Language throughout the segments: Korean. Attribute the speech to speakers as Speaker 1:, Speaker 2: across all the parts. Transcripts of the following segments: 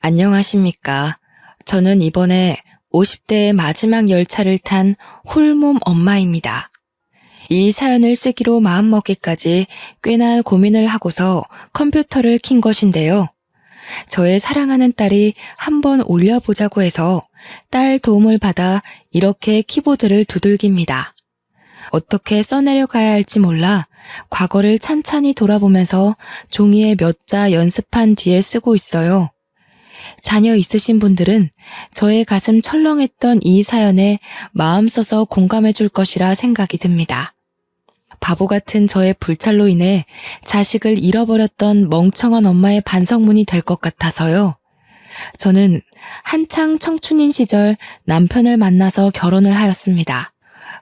Speaker 1: 안녕하십니까. 저는 이번에 50대의 마지막 열차를 탄 홀몸 엄마입니다. 이 사연을 쓰기로 마음먹기까지 꽤나 고민을 하고서 컴퓨터를 킨 것인데요. 저의 사랑하는 딸이 한번 올려보자고 해서 딸 도움을 받아 이렇게 키보드를 두들깁니다. 어떻게 써내려가야 할지 몰라 과거를 찬찬히 돌아보면서 종이에 몇 자 연습한 뒤에 쓰고 있어요. 자녀 있으신 분들은 저의 가슴 철렁했던 이 사연에 마음 써서 공감해 줄 것이라 생각이 듭니다. 바보 같은 저의 불찰로 인해 자식을 잃어버렸던 멍청한 엄마의 반성문이 될 것 같아서요. 저는 한창 청춘인 시절 남편을 만나서 결혼을 하였습니다.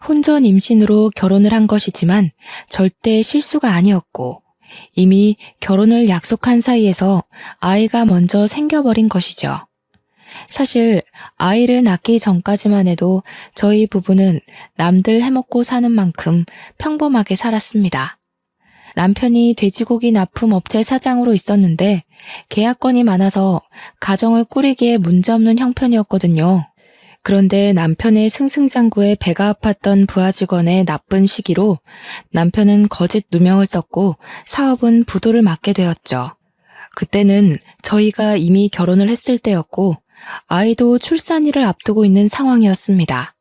Speaker 1: 혼전 임신으로 결혼을 한 것이지만 절대 실수가 아니었고 이미 결혼을 약속한 사이에서 아이가 먼저 생겨버린 것이죠. 사실 아이를 낳기 전까지만 해도 저희 부부는 남들 해먹고 사는 만큼 평범하게 살았습니다. 남편이 돼지고기 납품 업체 사장으로 있었는데 계약건이 많아서 가정을 꾸리기에 문제없는 형편이었거든요. 그런데 남편의 승승장구에 배가 아팠던 부하 직원의 나쁜 시기로 남편은 거짓 누명을 썼고 사업은 부도를 맞게 되었죠. 그때는 저희가 이미 결혼을 했을 때였고 아이도 출산일을 앞두고 있는 상황이었습니다.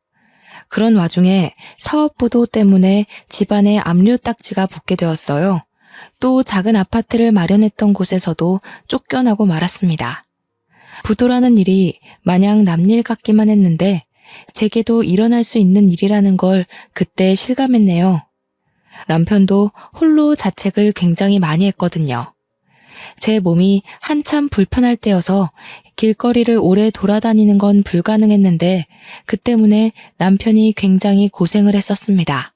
Speaker 1: 그런 와중에 사업 부도 때문에 집안에 압류딱지가 붙게 되었어요. 또 작은 아파트를 마련했던 곳에서도 쫓겨나고 말았습니다. 부도라는 일이 마냥 남일 같기만 했는데 제게도 일어날 수 있는 일이라는 걸 그때 실감했네요. 남편도 홀로 자책을 굉장히 많이 했거든요. 제 몸이 한참 불편할 때여서 길거리를 오래 돌아다니는 건 불가능했는데 그 때문에 남편이 굉장히 고생을 했었습니다.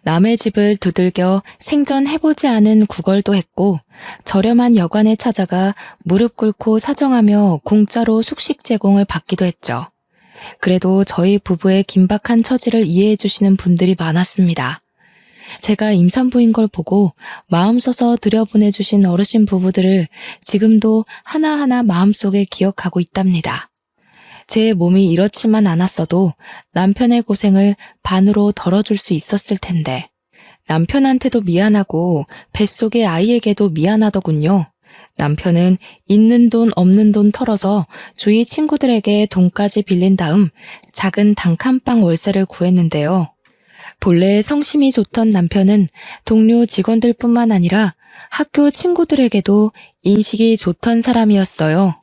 Speaker 1: 남의 집을 두들겨 생전해보지 않은 구걸도 했고 저렴한 여관에 찾아가 무릎 꿇고 사정하며 공짜로 숙식 제공을 받기도 했죠. 그래도 저희 부부의 긴박한 처지를 이해해 주시는 분들이 많았습니다. 제가 임산부인 걸 보고 마음 써서 들여보내주신 어르신 부부들을 지금도 하나하나 마음속에 기억하고 있답니다. 제 몸이 이렇지만 않았어도 남편의 고생을 반으로 덜어줄 수 있었을 텐데 남편한테도 미안하고 뱃속의 아이에게도 미안하더군요. 남편은 있는 돈 없는 돈 털어서 주위 친구들에게 돈까지 빌린 다음 작은 단칸방 월세를 구했는데요. 본래 성심이 좋던 남편은 동료 직원들뿐만 아니라 학교 친구들에게도 인식이 좋던 사람이었어요.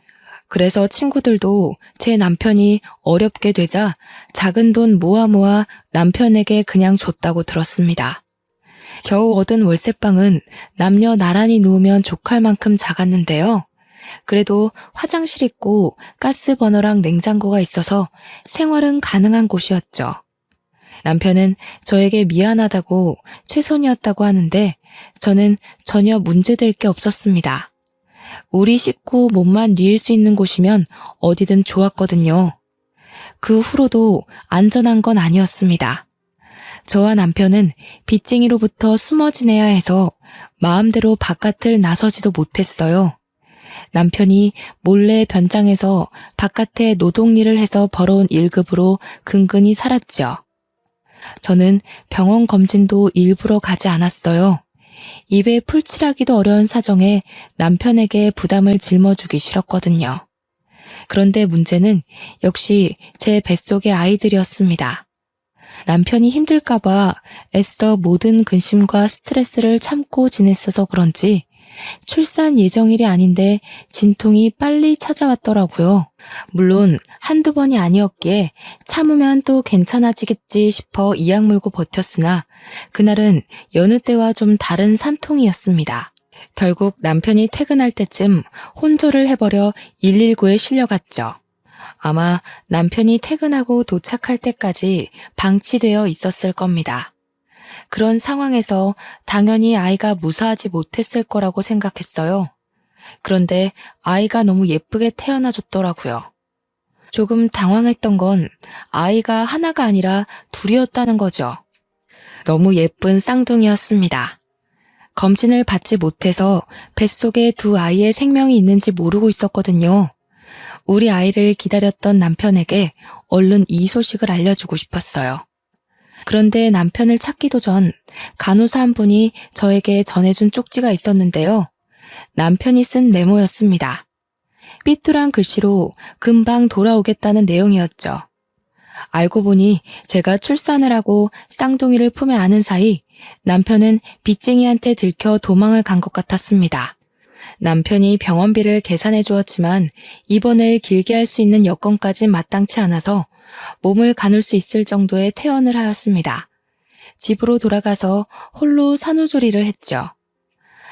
Speaker 1: 그래서 친구들도 제 남편이 어렵게 되자 작은 돈 모아 남편에게 그냥 줬다고 들었습니다. 겨우 얻은 월세방은 남녀 나란히 누우면 족할 만큼 작았는데요. 그래도 화장실 있고 가스버너랑 냉장고가 있어서 생활은 가능한 곳이었죠. 남편은 저에게 미안하다고 최선이었다고 하는데 저는 전혀 문제될 게 없었습니다. 우리 식구 몸만 뉘일 수 있는 곳이면 어디든 좋았거든요. 그 후로도 안전한 건 아니었습니다. 저와 남편은 빚쟁이로부터 숨어 지내야 해서 마음대로 바깥을 나서지도 못했어요. 남편이 몰래 변장해서 바깥에 노동일을 해서 벌어온 1급으로 근근히 살았죠. 저는 병원 검진도 일부러 가지 않았어요. 입에 풀칠하기도 어려운 사정에 남편에게 부담을 짊어주기 싫었거든요. 그런데 문제는 역시 제 뱃속의 아이들이었습니다. 남편이 힘들까봐 애써 모든 근심과 스트레스를 참고 지냈어서 그런지 출산 예정일이 아닌데 진통이 빨리 찾아왔더라고요. 물론 한두 번이 아니었기에 참으면 또 괜찮아지겠지 싶어 이악 물고 버텼으나 그날은 여느 때와 좀 다른 산통이었습니다. 결국 남편이 퇴근할 때쯤 혼조를 해버려 119에 실려갔죠. 아마 남편이 퇴근하고 도착할 때까지 방치되어 있었을 겁니다. 그런 상황에서 당연히 아이가 무사하지 못했을 거라고 생각했어요. 그런데 아이가 너무 예쁘게 태어나줬더라고요. 조금 당황했던 건 아이가 하나가 아니라 둘이었다는 거죠. 너무 예쁜 쌍둥이였습니다. 검진을 받지 못해서 뱃속에 두 아이의 생명이 있는지 모르고 있었거든요. 우리 아이를 기다렸던 남편에게 얼른 이 소식을 알려주고 싶었어요. 그런데 남편을 찾기도 전 간호사 한 분이 저에게 전해준 쪽지가 있었는데요. 남편이 쓴 메모였습니다. 삐뚤한 글씨로 금방 돌아오겠다는 내용이었죠. 알고 보니 제가 출산을 하고 쌍둥이를 품에 안은 사이 남편은 빚쟁이한테 들켜 도망을 간 것 같았습니다. 남편이 병원비를 계산해 주었지만 입원을 길게 할 수 있는 여건까지 마땅치 않아서 몸을 가눌 수 있을 정도의 퇴원을 하였습니다. 집으로 돌아가서 홀로 산후조리를 했죠.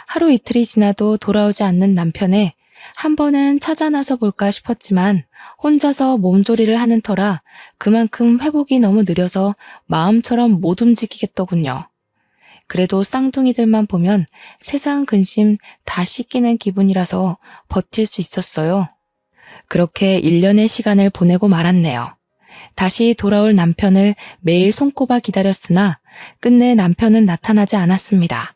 Speaker 1: 하루 이틀이 지나도 돌아오지 않는 남편에 한 번은 찾아 나서 볼까 싶었지만 혼자서 몸조리를 하는 터라 그만큼 회복이 너무 느려서 마음처럼 못 움직이겠더군요. 그래도 쌍둥이들만 보면 세상 근심 다 씻기는 기분이라서 버틸 수 있었어요. 그렇게 1년의 시간을 보내고 말았네요. 다시 돌아올 남편을 매일 손꼽아 기다렸으나 끝내 남편은 나타나지 않았습니다.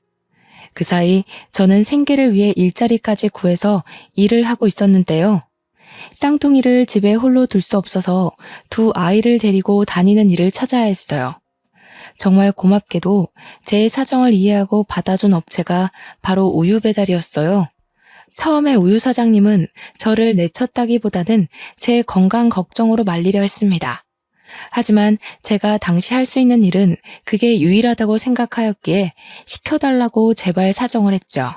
Speaker 1: 그 사이 저는 생계를 위해 일자리까지 구해서 일을 하고 있었는데요. 쌍둥이를 집에 홀로 둘 수 없어서 두 아이를 데리고 다니는 일을 찾아야 했어요. 정말 고맙게도 제 사정을 이해하고 받아준 업체가 바로 우유 배달이었어요. 처음에 우유 사장님은 저를 내쳤다기보다는 제 건강 걱정으로 말리려 했습니다. 하지만 제가 당시 할 수 있는 일은 그게 유일하다고 생각하였기에 시켜달라고 제발 사정을 했죠.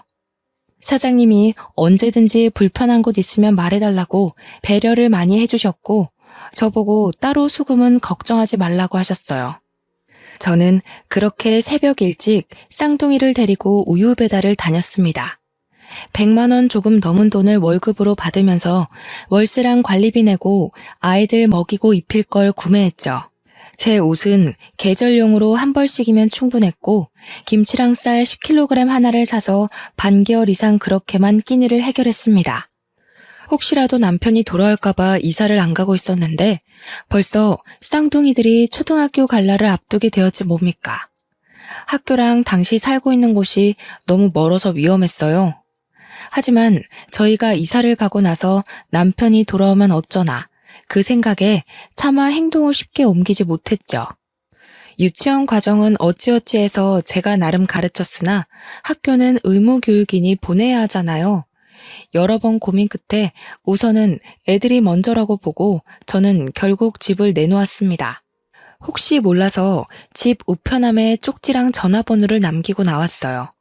Speaker 1: 사장님이 언제든지 불편한 곳 있으면 말해달라고 배려를 많이 해주셨고 저보고 따로 수금은 걱정하지 말라고 하셨어요. 저는 그렇게 새벽 일찍 쌍둥이를 데리고 우유 배달을 다녔습니다. 100만 원 조금 넘은 돈을 월급으로 받으면서 월세랑 관리비 내고 아이들 먹이고 입힐 걸 구매했죠. 제 옷은 계절용으로 한 벌씩이면 충분했고 김치랑 쌀 10kg 하나를 사서 반개월 이상 그렇게만 끼니를 해결했습니다. 혹시라도 남편이 돌아올까봐 이사를 안 가고 있었는데 벌써 쌍둥이들이 초등학교 갈 날을 앞두게 되었지 뭡니까. 학교랑 당시 살고 있는 곳이 너무 멀어서 위험했어요. 하지만 저희가 이사를 가고 나서 남편이 돌아오면 어쩌나 그 생각에 차마 행동을 쉽게 옮기지 못했죠. 유치원 과정은 어찌어찌해서 제가 나름 가르쳤으나 학교는 의무교육이니 보내야 하잖아요. 여러 번 고민 끝에 우선은 애들이 먼저라고 보고 저는 결국 집을 내놓았습니다. 혹시 몰라서 집 우편함에 쪽지랑 전화번호를 남기고 나왔어요.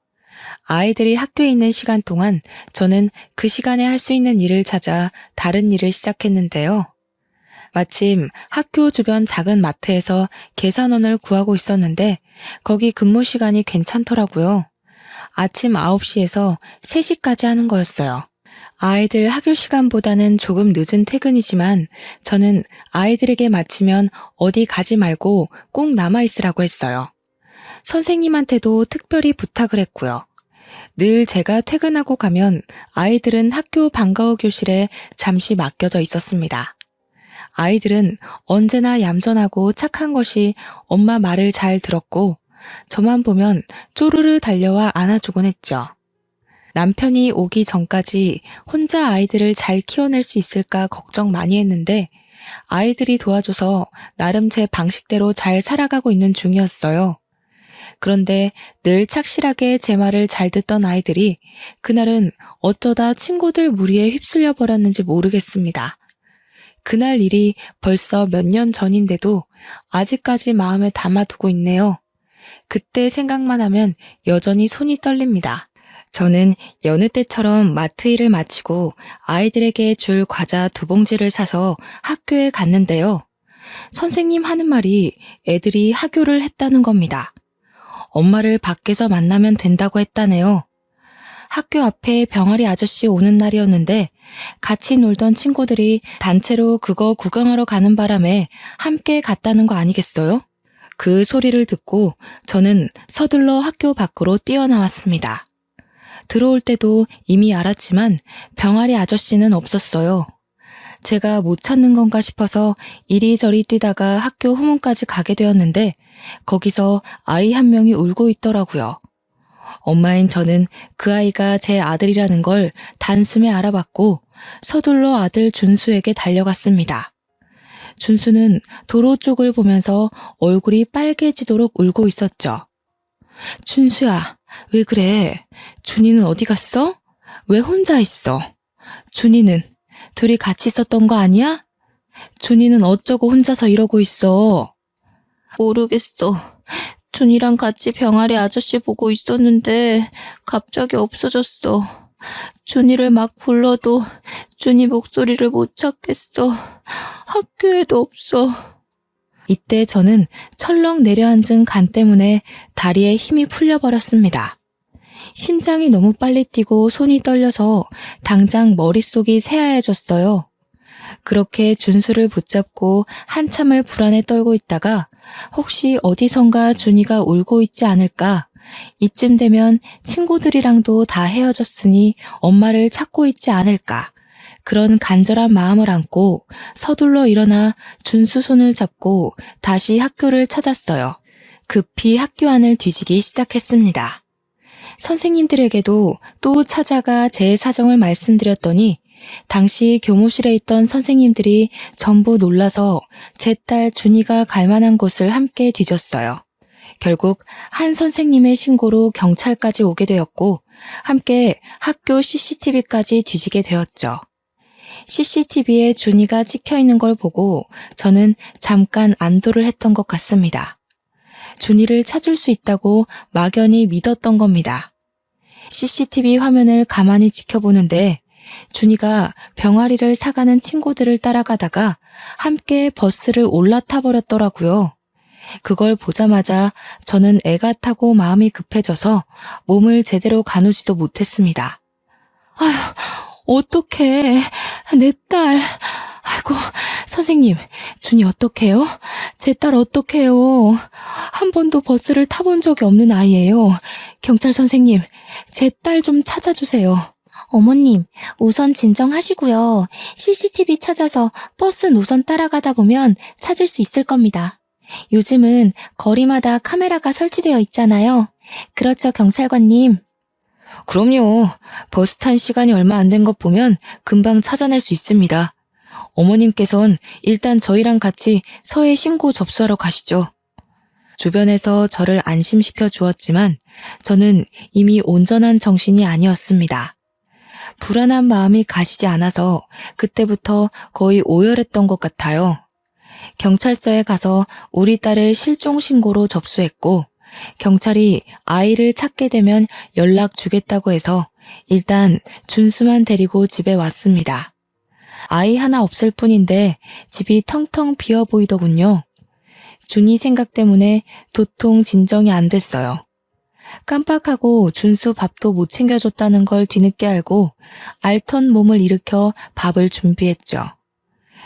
Speaker 1: 아이들이 학교에 있는 시간 동안 저는 그 시간에 할 수 있는 일을 찾아 다른 일을 시작했는데요. 마침 학교 주변 작은 마트에서 계산원을 구하고 있었는데 거기 근무 시간이 괜찮더라고요. 아침 9시에서 3시까지 하는 거였어요. 아이들 학교 시간보다는 조금 늦은 퇴근이지만 저는 아이들에게 마치면 어디 가지 말고 꼭 남아있으라고 했어요. 선생님한테도 특별히 부탁을 했고요. 늘 제가 퇴근하고 가면 아이들은 학교 방과 후 교실에 잠시 맡겨져 있었습니다. 아이들은 언제나 얌전하고 착한 것이 엄마 말을 잘 들었고 저만 보면 쪼르르 달려와 안아주곤 했죠. 남편이 오기 전까지 혼자 아이들을 잘 키워낼 수 있을까 걱정 많이 했는데 아이들이 도와줘서 나름 제 방식대로 잘 살아가고 있는 중이었어요. 그런데 늘 착실하게 제 말을 잘 듣던 아이들이 그날은 어쩌다 친구들 무리에 휩쓸려 버렸는지 모르겠습니다. 그날 일이 벌써 몇 년 전인데도 아직까지 마음에 담아두고 있네요. 그때 생각만 하면 여전히 손이 떨립니다. 저는 여느 때처럼 마트 일을 마치고 아이들에게 줄 과자 2봉지를 사서 학교에 갔는데요. 선생님 하는 말이 애들이 하교를 했다는 겁니다. 엄마를 밖에서 만나면 된다고 했다네요. 학교 앞에 병아리 아저씨 오는 날이었는데 같이 놀던 친구들이 단체로 그거 구경하러 가는 바람에 함께 갔다는 거 아니겠어요? 그 소리를 듣고 저는 서둘러 학교 밖으로 뛰어나왔습니다. 들어올 때도 이미 알았지만 병아리 아저씨는 없었어요. 제가 못 찾는 건가 싶어서 이리저리 뛰다가 학교 후문까지 가게 되었는데 거기서 아이 한 명이 울고 있더라고요. 엄마인 저는 그 아이가 제 아들이라는 걸 단숨에 알아봤고 서둘러 아들 준수에게 달려갔습니다. 준수는 도로 쪽을 보면서 얼굴이 빨개지도록 울고 있었죠. 준수야, 왜 그래? 준이는 어디 갔어? 왜 혼자 있어? 준이는 둘이 같이 있었던 거 아니야? 준이는 어쩌고 혼자서 이러고 있어? 모르겠어. 준이랑 같이 병아리 아저씨 보고 있었는데 갑자기 없어졌어. 준이를 막 불러도 준이 목소리를 못 찾겠어. 학교에도 없어. 이때 저는 철렁 내려앉은 간 때문에 다리에 힘이 풀려버렸습니다. 심장이 너무 빨리 뛰고 손이 떨려서 당장 머릿속이 새하얘졌어요. 그렇게 준수를 붙잡고 한참을 불안에 떨고 있다가 혹시 어디선가 준이가 울고 있지 않을까? 이쯤 되면 친구들이랑도 다 헤어졌으니 엄마를 찾고 있지 않을까? 그런 간절한 마음을 안고 서둘러 일어나 준수 손을 잡고 다시 학교를 찾았어요. 급히 학교 안을 뒤지기 시작했습니다. 선생님들에게도 또 찾아가 제 사정을 말씀드렸더니 당시 교무실에 있던 선생님들이 전부 놀라서 제 딸 준이가 갈 만한 곳을 함께 뒤졌어요. 결국 한 선생님의 신고로 경찰까지 오게 되었고 함께 학교 CCTV까지 뒤지게 되었죠. CCTV에 준이가 찍혀 있는 걸 보고 저는 잠깐 안도를 했던 것 같습니다. 준이를 찾을 수 있다고 막연히 믿었던 겁니다. CCTV 화면을 가만히 지켜보는데 준이가 병아리를 사가는 친구들을 따라가다가 함께 버스를 올라타 버렸더라고요. 그걸 보자마자 저는 애가 타고 마음이 급해져서 몸을 제대로 가누지도 못했습니다. 아휴, 어떡해. 내 딸. 아이고, 선생님, 준이 어떡해요? 제 딸 어떡해요? 한 번도 버스를 타본 적이 없는 아이예요. 경찰 선생님, 제 딸 좀 찾아주세요. 어머님, 우선 진정하시고요. CCTV 찾아서 버스 노선 따라가다 보면 찾을 수 있을 겁니다. 요즘은 거리마다 카메라가 설치되어 있잖아요. 그렇죠, 경찰관님? 그럼요. 버스 탄 시간이 얼마 안 된 것 보면 금방 찾아낼 수 있습니다. 어머님께선 일단 저희랑 같이 서해 신고 접수하러 가시죠. 주변에서 저를 안심시켜 주었지만 저는 이미 온전한 정신이 아니었습니다. 불안한 마음이 가시지 않아서 그때부터 거의 오열했던 것 같아요. 경찰서에 가서 우리 딸을 실종 신고로 접수했고 경찰이 아이를 찾게 되면 연락 주겠다고 해서 일단 준수만 데리고 집에 왔습니다. 아이 하나 없을 뿐인데 집이 텅텅 비어 보이더군요. 준이 생각 때문에 도통 진정이 안 됐어요. 깜빡하고 준수 밥도 못 챙겨줬다는 걸 뒤늦게 알고 알턴 몸을 일으켜 밥을 준비했죠.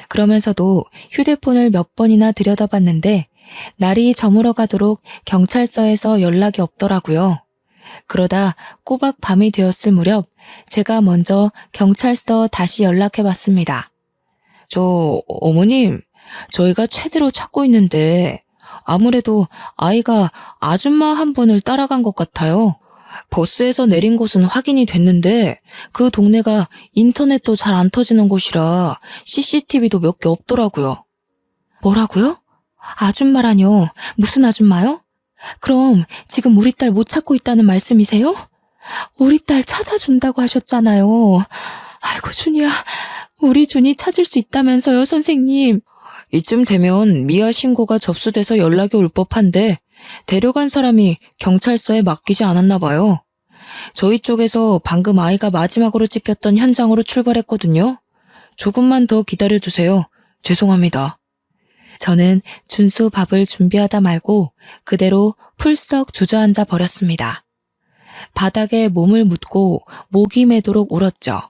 Speaker 1: 그러면서도 휴대폰을 몇 번이나 들여다봤는데 날이 저물어 가도록 경찰서에서 연락이 없더라고요. 그러다 꼬박 밤이 되었을 무렵 제가 먼저 경찰서 다시 연락해봤습니다. 어머님, 저희가 최대로 찾고 있는데 아무래도 아이가 아줌마 한 분을 따라간 것 같아요. 버스에서 내린 곳은 확인이 됐는데 그 동네가 인터넷도 잘 안 터지는 곳이라 CCTV도 몇 개 없더라고요. 뭐라고요? 아줌마라뇨? 무슨 아줌마요? 그럼 지금 우리 딸 못 찾고 있다는 말씀이세요? 우리 딸 찾아준다고 하셨잖아요. 아이고 준이야, 우리 준이 찾을 수 있다면서요, 선생님. 이쯤 되면 미아 신고가 접수돼서 연락이 올 법한데 데려간 사람이 경찰서에 맡기지 않았나 봐요. 저희 쪽에서 방금 아이가 마지막으로 찍혔던 현장으로 출발했거든요. 조금만 더 기다려주세요. 죄송합니다. 저는 준수 밥을 준비하다 말고 그대로 풀썩 주저앉아 버렸습니다. 바닥에 몸을 묻고 목이 매도록 울었죠.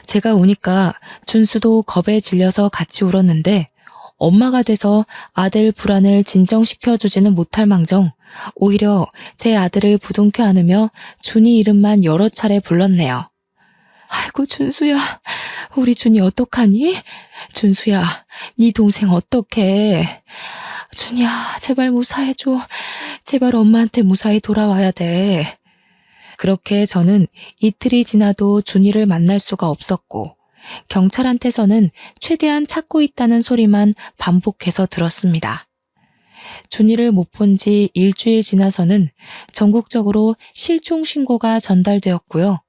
Speaker 1: 제가 우니까 준수도 겁에 질려서 같이 울었는데 엄마가 돼서 아들 불안을 진정시켜주지는 못할 망정 오히려 제 아들을 부둥켜 안으며 준이 이름만 여러 차례 불렀네요. 아이고 준수야, 우리 준이 어떡하니? 준수야, 네 동생 어떡해? 준이야, 제발 무사해줘. 제발 엄마한테 무사히 돌아와야 돼. 그렇게 저는 이틀이 지나도 준이를 만날 수가 없었고 경찰한테서는 최대한 찾고 있다는 소리만 반복해서 들었습니다. 준이를 못 본 지 일주일 지나서는 전국적으로 실종 신고가 전달되었고요.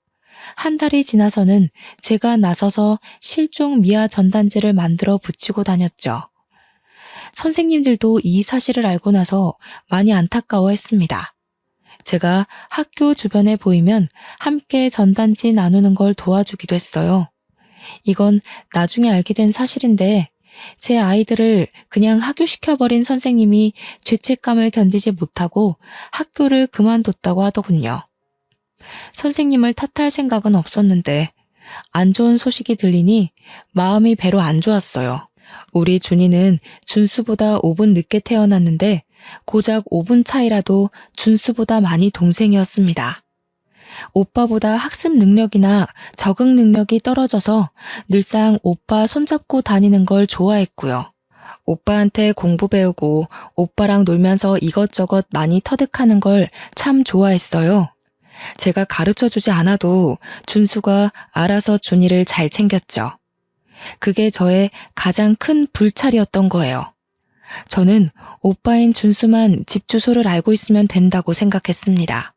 Speaker 1: 한 달이 지나서는 제가 나서서 실종 미아 전단지를 만들어 붙이고 다녔죠. 선생님들도 이 사실을 알고 나서 많이 안타까워했습니다. 제가 학교 주변에 보이면 함께 전단지 나누는 걸 도와주기도 했어요. 이건 나중에 알게 된 사실인데 제 아이들을 그냥 하교시켜버린 선생님이 죄책감을 견디지 못하고 학교를 그만뒀다고 하더군요. 선생님을 탓할 생각은 없었는데 안 좋은 소식이 들리니 마음이 배로 안 좋았어요. 우리 준이는 준수보다 5분 늦게 태어났는데 고작 5분 차이라도 준수보다 많이 동생이었습니다. 오빠보다 학습 능력이나 적응 능력이 떨어져서 늘상 오빠 손잡고 다니는 걸 좋아했고요. 오빠한테 공부 배우고 오빠랑 놀면서 이것저것 많이 터득하는 걸 참 좋아했어요. 제가 가르쳐주지 않아도 준수가 알아서 준이를 잘 챙겼죠. 그게 저의 가장 큰 불찰이었던 거예요. 저는 오빠인 준수만 집 주소를 알고 있으면 된다고 생각했습니다.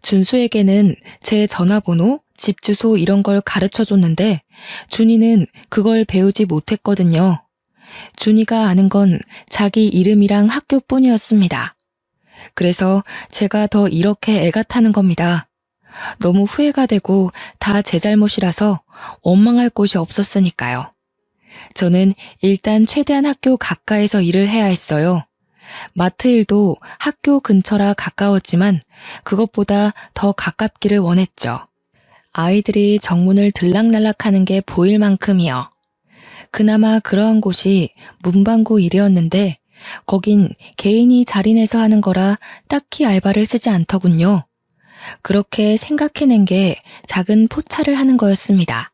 Speaker 1: 준수에게는 제 전화번호, 집 주소 이런 걸 가르쳐줬는데 준이는 그걸 배우지 못했거든요. 준이가 아는 건 자기 이름이랑 학교뿐이었습니다. 그래서 제가 더 이렇게 애가 타는 겁니다. 너무 후회가 되고 다 제 잘못이라서 원망할 곳이 없었으니까요. 저는 일단 최대한 학교 가까이서 일을 해야 했어요. 마트 일도 학교 근처라 가까웠지만 그것보다 더 가깝기를 원했죠. 아이들이 정문을 들락날락하는 게 보일 만큼이요. 그나마 그러한 곳이 문방구 일이었는데 거긴 개인이 자리내서 하는 거라 딱히 알바를 쓰지 않더군요. 그렇게 생각해낸 게 작은 포차를 하는 거였습니다.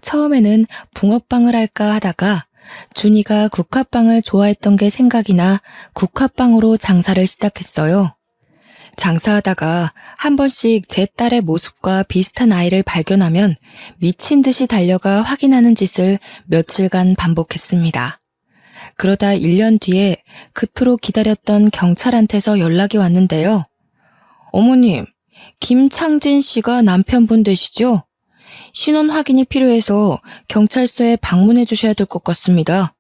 Speaker 1: 처음에는 붕어빵을 할까 하다가 준이가 국화빵을 좋아했던 게 생각이 나 국화빵으로 장사를 시작했어요. 장사하다가 한 번씩 제 딸의 모습과 비슷한 아이를 발견하면 미친 듯이 달려가 확인하는 짓을 며칠간 반복했습니다. 그러다 1년 뒤에 그토록 기다렸던 경찰한테서 연락이 왔는데요. 어머님, 김창진 씨가 남편분 되시죠? 신원 확인이 필요해서 경찰서에 방문해 주셔야 될 것 같습니다.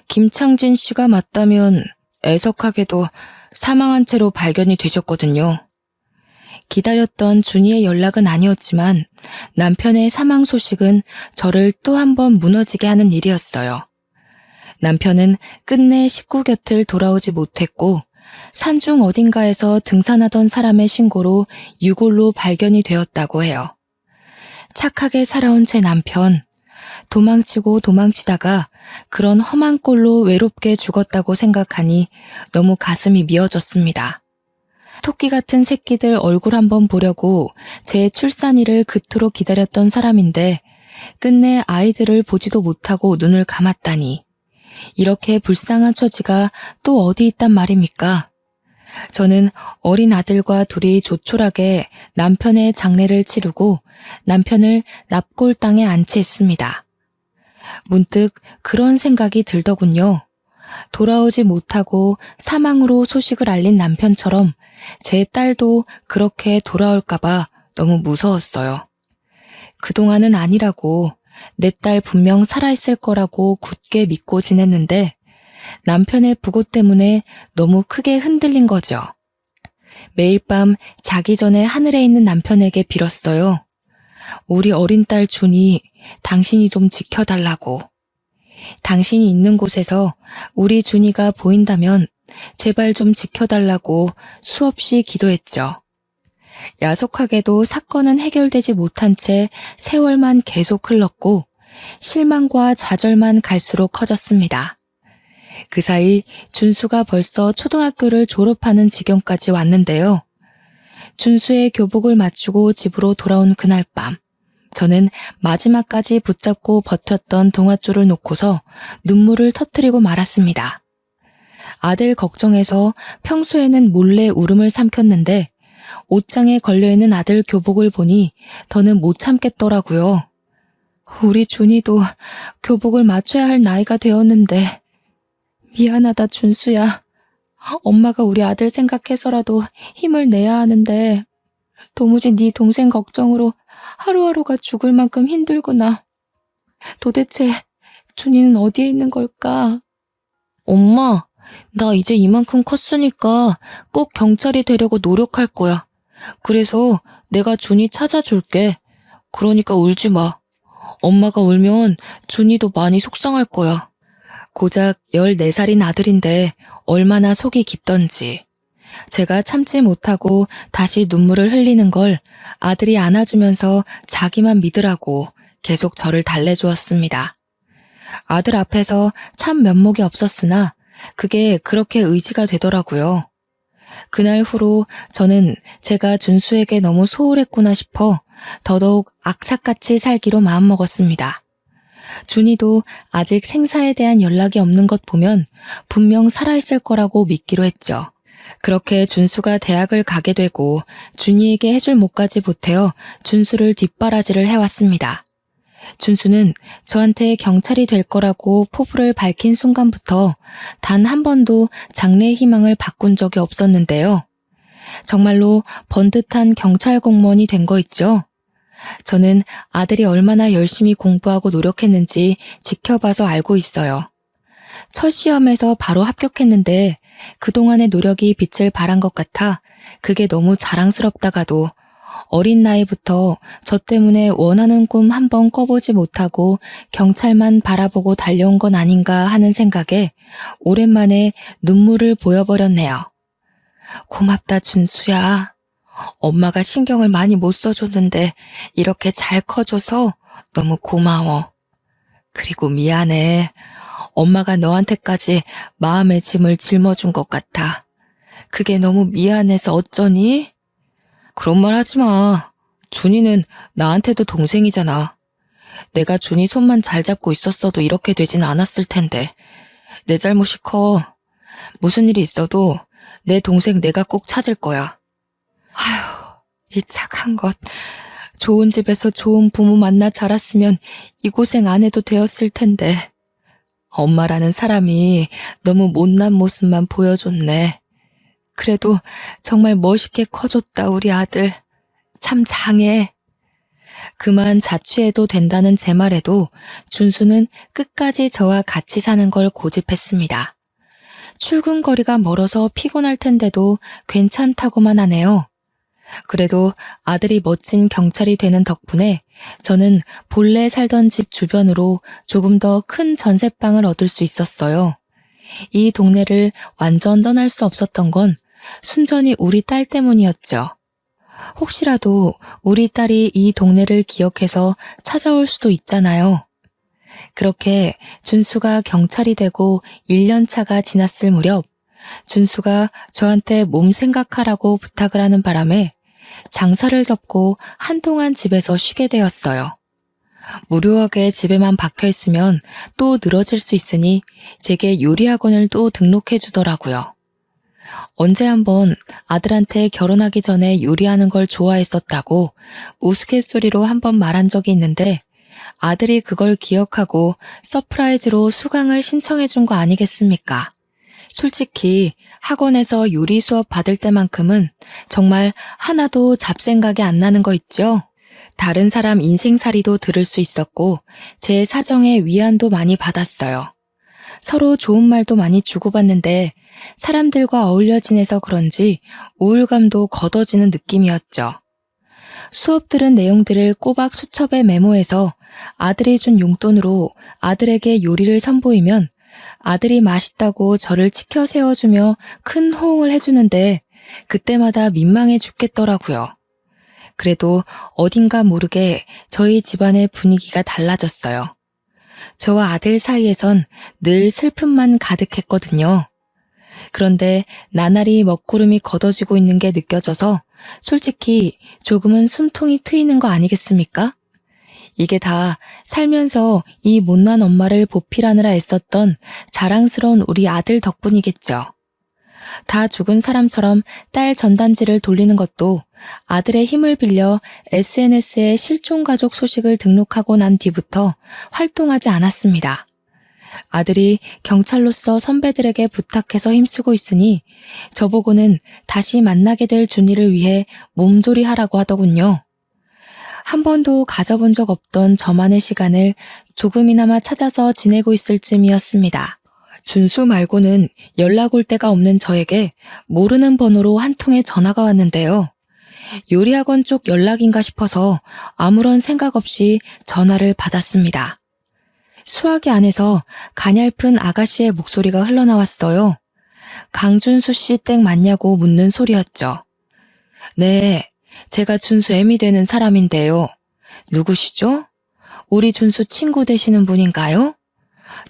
Speaker 1: 김창진 씨가 맞다면 애석하게도 사망한 채로 발견이 되셨거든요. 기다렸던 준이의 연락은 아니었지만 남편의 사망 소식은 저를 또 한 번 무너지게 하는 일이었어요. 남편은 끝내 식구 곁을 돌아오지 못했고 산중 어딘가에서 등산하던 사람의 신고로 유골로 발견이 되었다고 해요. 착하게 살아온 제 남편, 도망치고 도망치다가 그런 험한 꼴로 외롭게 죽었다고 생각하니 너무 가슴이 미어졌습니다. 토끼 같은 새끼들 얼굴 한번 보려고 제 출산일을 그토록 기다렸던 사람인데 끝내 아이들을 보지도 못하고 눈을 감았다니. 이렇게 불쌍한 처지가 또 어디 있단 말입니까? 저는 어린 아들과 둘이 조촐하게 남편의 장례를 치르고 남편을 납골당에 안치했습니다. 문득 그런 생각이 들더군요. 돌아오지 못하고 사망으로 소식을 알린 남편처럼 제 딸도 그렇게 돌아올까봐 너무 무서웠어요. 그동안은 아니라고, 내 딸 분명 살아있을 거라고 굳게 믿고 지냈는데 남편의 부고 때문에 너무 크게 흔들린 거죠. 매일 밤 자기 전에 하늘에 있는 남편에게 빌었어요. 우리 어린 딸 준이 당신이 좀 지켜달라고. 당신이 있는 곳에서 우리 준이가 보인다면 제발 좀 지켜달라고 수없이 기도했죠. 야속하게도 사건은 해결되지 못한 채 세월만 계속 흘렀고 실망과 좌절만 갈수록 커졌습니다. 그 사이 준수가 벌써 초등학교를 졸업하는 지경까지 왔는데요. 준수의 교복을 맞추고 집으로 돌아온 그날 밤, 저는 마지막까지 붙잡고 버텼던 동아줄을 놓고서 눈물을 터뜨리고 말았습니다. 아들 걱정해서 평소에는 몰래 울음을 삼켰는데 옷장에 걸려있는 아들 교복을 보니 더는 못 참겠더라고요. 우리 준이도 교복을 맞춰야 할 나이가 되었는데 미안하다 준수야. 엄마가 우리 아들 생각해서라도 힘을 내야 하는데 도무지 네 동생 걱정으로 하루하루가 죽을 만큼 힘들구나. 도대체 준이는 어디에 있는 걸까? 엄마, 나 이제 이만큼 컸으니까 꼭 경찰이 되려고 노력할 거야. 그래서 내가 준이 찾아줄게. 그러니까 울지 마. 엄마가 울면 준이도 많이 속상할 거야. 고작 14살인 아들인데 얼마나 속이 깊던지. 제가 참지 못하고 다시 눈물을 흘리는 걸 아들이 안아주면서 자기만 믿으라고 계속 저를 달래주었습니다. 아들 앞에서 참 면목이 없었으나 그게 그렇게 의지가 되더라고요. 그날 후로 저는 제가 준수에게 너무 소홀했구나 싶어 더더욱 악착같이 살기로 마음먹었습니다. 준이도 아직 생사에 대한 연락이 없는 것 보면 분명 살아있을 거라고 믿기로 했죠. 그렇게 준수가 대학을 가게 되고 준이에게 해줄 몫까지 보태어 준수를 뒷바라지를 해왔습니다. 준수는 저한테 경찰이 될 거라고 포부를 밝힌 순간부터 단 한 번도 장래의 희망을 바꾼 적이 없었는데요. 정말로 번듯한 경찰 공무원이 된 거 있죠? 저는 아들이 얼마나 열심히 공부하고 노력했는지 지켜봐서 알고 있어요. 첫 시험에서 바로 합격했는데 그동안의 노력이 빛을 발한 것 같아 그게 너무 자랑스럽다가도 어린 나이부터 저 때문에 원하는 꿈 한 번 꿔보지 못하고 경찰만 바라보고 달려온 건 아닌가 하는 생각에 오랜만에 눈물을 보여버렸네요. 고맙다 준수야. 엄마가 신경을 많이 못 써줬는데 이렇게 잘 커줘서 너무 고마워. 그리고 미안해. 엄마가 너한테까지 마음의 짐을 짊어준 것 같아. 그게 너무 미안해서 어쩌니? 그런 말 하지 마. 준이는 나한테도 동생이잖아. 내가 준이 손만 잘 잡고 있었어도 이렇게 되진 않았을 텐데. 내 잘못이 커. 무슨 일이 있어도 내 동생 내가 꼭 찾을 거야. 아휴, 이 착한 것. 좋은 집에서 좋은 부모 만나 자랐으면 이 고생 안 해도 되었을 텐데. 엄마라는 사람이 너무 못난 모습만 보여줬네. 그래도 정말 멋있게 커줬다 우리 아들. 참 장해. 그만 자취해도 된다는 제 말에도 준수는 끝까지 저와 같이 사는 걸 고집했습니다. 출근 거리가 멀어서 피곤할 텐데도 괜찮다고만 하네요. 그래도 아들이 멋진 경찰이 되는 덕분에 저는 본래 살던 집 주변으로 조금 더 큰 전셋방을 얻을 수 있었어요. 이 동네를 완전 떠날 수 없었던 건 순전히 우리 딸 때문이었죠. 혹시라도 우리 딸이 이 동네를 기억해서 찾아올 수도 있잖아요. 그렇게 준수가 경찰이 되고 1년 차가 지났을 무렵 준수가 저한테 몸 생각하라고 부탁을 하는 바람에 장사를 접고 한동안 집에서 쉬게 되었어요. 무료하게 집에만 박혀 있으면 또 늘어질 수 있으니 제게 요리학원을 또 등록해 주더라고요. 언제 한번 아들한테 결혼하기 전에 요리하는 걸 좋아했었다고 우스갯소리로 한번 말한 적이 있는데 아들이 그걸 기억하고 서프라이즈로 수강을 신청해 준 거 아니겠습니까? 솔직히 학원에서 요리 수업 받을 때만큼은 정말 하나도 잡생각이 안 나는 거 있죠? 다른 사람 인생살이도 들을 수 있었고 제 사정에 위안도 많이 받았어요. 서로 좋은 말도 많이 주고받는데 사람들과 어울려 지내서 그런지 우울감도 걷어지는 느낌이었죠. 수업 들은 내용들을 꼬박 수첩에 메모해서 아들이 준 용돈으로 아들에게 요리를 선보이면 아들이 맛있다고 저를 치켜 세워주며 큰 호응을 해주는데 그때마다 민망해 죽겠더라고요. 그래도 어딘가 모르게 저희 집안의 분위기가 달라졌어요. 저와 아들 사이에선 늘 슬픔만 가득했거든요. 그런데 나날이 먹구름이 걷어지고 있는 게 느껴져서 솔직히 조금은 숨통이 트이는 거 아니겠습니까? 이게 다 살면서 이 못난 엄마를 보필하느라 애썼던 자랑스러운 우리 아들 덕분이겠죠. 다 죽은 사람처럼 딸 전단지를 돌리는 것도 아들의 힘을 빌려 SNS에 실종 가족 소식을 등록하고 난 뒤부터 활동하지 않았습니다. 아들이 경찰로서 선배들에게 부탁해서 힘쓰고 있으니 저보고는 다시 만나게 될 준이를 위해 몸조리하라고 하더군요. 한 번도 가져본 적 없던 저만의 시간을 조금이나마 찾아서 지내고 있을 쯤이었습니다. 준수 말고는 연락 올 데가 없는 저에게 모르는 번호로 한 통의 전화가 왔는데요. 요리학원 쪽 연락인가 싶어서 아무런 생각 없이 전화를 받았습니다. 수화기 안에서 가냘픈 아가씨의 목소리가 흘러나왔어요. 강준수 씨 댁 맞냐고 묻는 소리였죠. 네, 제가 준수 애미 되는 사람인데요. 누구시죠? 우리 준수 친구 되시는 분인가요?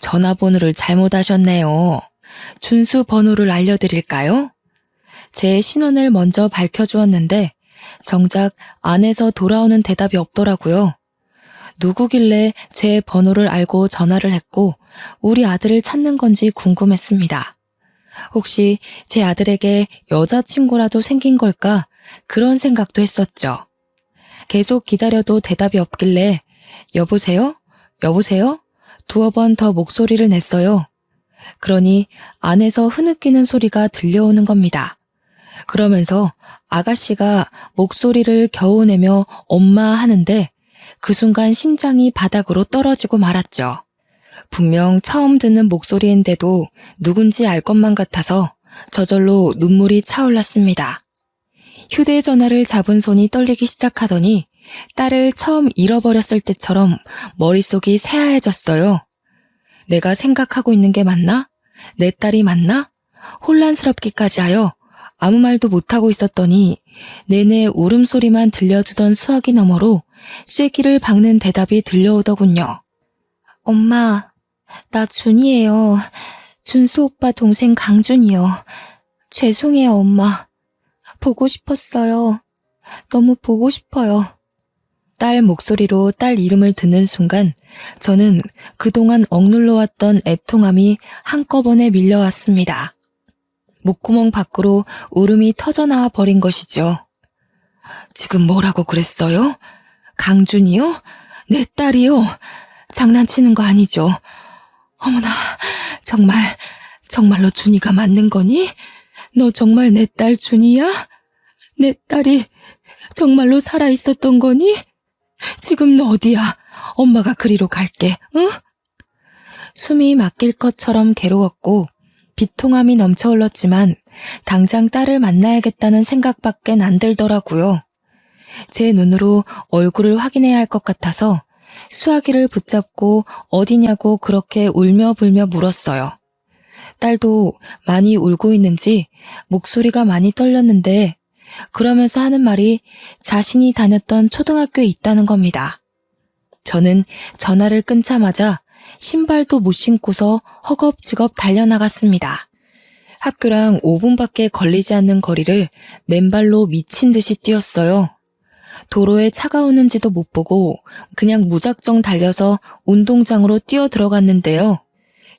Speaker 1: 전화번호를 잘못 하셨네요. 준수 번호를 알려드릴까요? 제 신원을 먼저 밝혀주었는데 정작 안에서 돌아오는 대답이 없더라고요. 누구길래 제 번호를 알고 전화를 했고 우리 아들을 찾는 건지 궁금했습니다. 혹시 제 아들에게 여자친구라도 생긴 걸까? 그런 생각도 했었죠. 계속 기다려도 대답이 없길래 여보세요? 여보세요? 두어 번 더 목소리를 냈어요. 그러니 안에서 흐느끼는 소리가 들려오는 겁니다. 그러면서 아가씨가 목소리를 겨우 내며 엄마 하는데 그 순간 심장이 바닥으로 떨어지고 말았죠. 분명 처음 듣는 목소리인데도 누군지 알 것만 같아서 저절로 눈물이 차올랐습니다. 휴대전화를 잡은 손이 떨리기 시작하더니 딸을 처음 잃어버렸을 때처럼 머릿속이 새하얘졌어요. 내가 생각하고 있는 게 맞나? 내 딸이 맞나? 혼란스럽기까지 하여 아무 말도 못하고 있었더니 내내 울음소리만 들려주던 수화기 너머로 쐐기를 박는 대답이 들려오더군요. 엄마, 나 준이에요. 준수 오빠 동생 강준이요. 죄송해요, 엄마. 보고 싶었어요. 너무 보고 싶어요. 딸 목소리로 딸 이름을 듣는 순간 저는 그동안 억눌러왔던 애통함이 한꺼번에 밀려왔습니다. 목구멍 밖으로 울음이 터져나와 버린 것이죠. 지금 뭐라고 그랬어요? 강준이요? 내 딸이요? 장난치는 거 아니죠? 어머나, 정말로 준이가 맞는 거니? 너 정말 내 딸 준이야? 내 딸이 정말로 살아있었던 거니? 지금 너 어디야? 엄마가 그리로 갈게, 응? 숨이 막힐 것처럼 괴로웠고 비통함이 넘쳐 흘렀지만 당장 딸을 만나야겠다는 생각밖엔 안 들더라고요. 제 눈으로 얼굴을 확인해야 할 것 같아서 수화기를 붙잡고 어디냐고 그렇게 울며 불며 물었어요. 딸도 많이 울고 있는지 목소리가 많이 떨렸는데 그러면서 하는 말이 자신이 다녔던 초등학교에 있다는 겁니다. 저는 전화를 끊자마자 신발도 못 신고서 허겁지겁 달려나갔습니다. 학교랑 5분밖에 걸리지 않는 거리를 맨발로 미친 듯이 뛰었어요. 도로에 차가 오는지도 못 보고 그냥 무작정 달려서 운동장으로 뛰어 들어갔는데요.